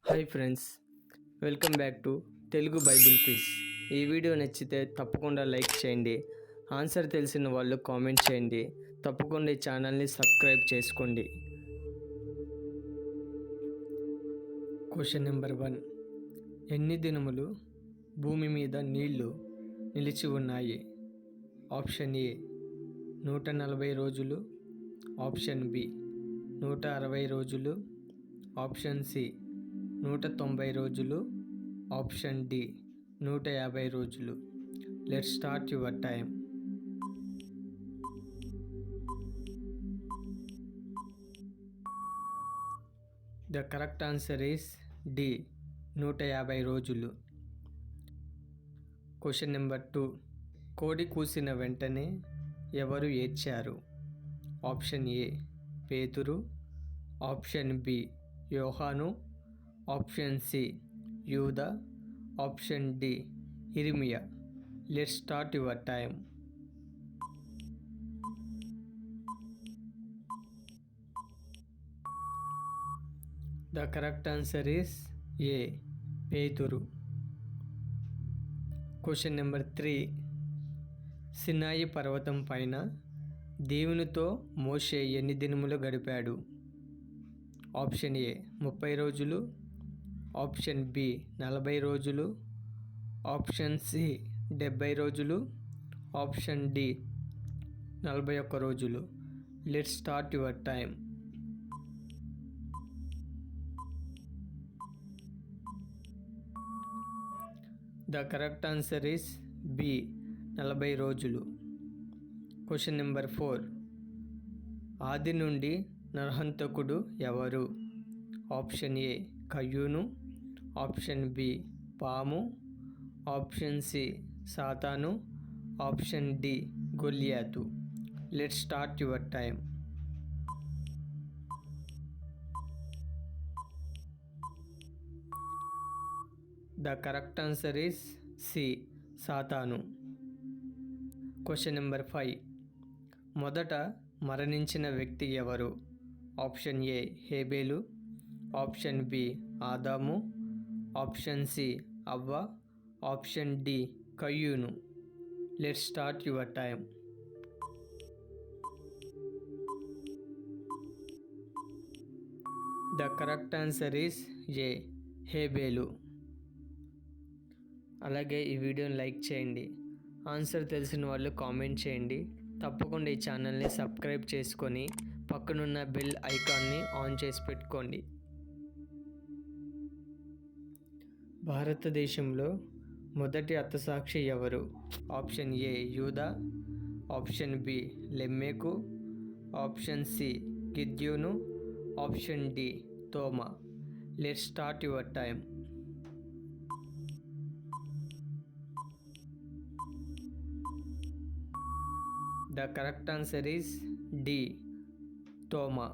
Hi friends, welcome back to Telugu Bible quiz. ఈ video నచ్చితే తప్పకుండా లైక్ చేయండి. ఆన్సర్ తెలిసిన వాళ్ళు కామెంట్ చేయండి. తప్పకుండా ఈ ఛానల్ని సబ్స్క్రైబ్ చేసుకోండి. Question number 1. ఎన్ని దినములు భూమి మీద నీళ్లు నిలిచి ఉన్నాయి? ఆప్షన్ ఏ 140 రోజులు, ఆప్షన్ బి 160 రోజులు, ఆప్షన్ సి 190 రోజులు, ఆప్షన్ డి 150 రోజులు. Let's start your time. The correct answer is D 150 రోజులు. Question number 2. కోడి కూసిన వెంటనే ఎవరు ఏడ్చారు? ఆప్షన్ ఏ పేతురు, ఆప్షన్ బి యోహాను, ఆప్షన్ సి యూదా, ఆప్షన్ డి ఇర్మియా. Let's start your time. The correct answer is A పేతురు. Question number 3. సినాయి పర్వతం పైన దేవునితో మోషే ఎన్ని దినములు గడిపాడు? ఆప్షన్ ఏ 30 రోజులు, ఆప్షన్ బి 40 రోజులు, ఆప్షన్ సి 70 రోజులు, ఆప్షన్ డి 41 రోజులు. Let's start your time. The correct answer is B 40 రోజులు. Question number 4. ఆది నుండి నరహంతకుడు ఎవరు? ఆప్షన్ ఏ కయ్యూను, ఆప్షన్ బి పాము, ఆప్షన్ సి సాతాను, ఆప్షన్ డి గొల్లియాతు. Let's start your time. The correct answer is C సాతాను. Question number 5. మొదట మరణించిన వ్యక్తి ఎవరు? ఆప్షన్ ఏ హేబేలు, ఆప్షన్ బి ఆదాము, ఆప్షన్ సి అవ్వ, ఆప్షన్ డి కయ్యూను. Let's start your time. The correct answer is ఏ హేబేలు. అలాగే ఈ వీడియోని లైక్ చేయండి. ఆన్సర్ తెలిసిన వాళ్ళు కామెంట్ చేయండి. తప్పకుండా ఈ ఛానల్ని సబ్స్క్రైబ్ చేసుకొని పక్కనున్న బెల్ ఐకాన్ని ఆన్ చేసి పెట్టుకోండి. భారతదేశంలో మొదటి హతసాక్షి ఎవరు? ఆప్షన్ ఏ యూదా, ఆప్షన్ బి లెమ్మేకు, ఆప్షన్ సి గిద్యోను, ఆప్షన్ డి తోమా. Let's start your time. The correct answer is D Thomas.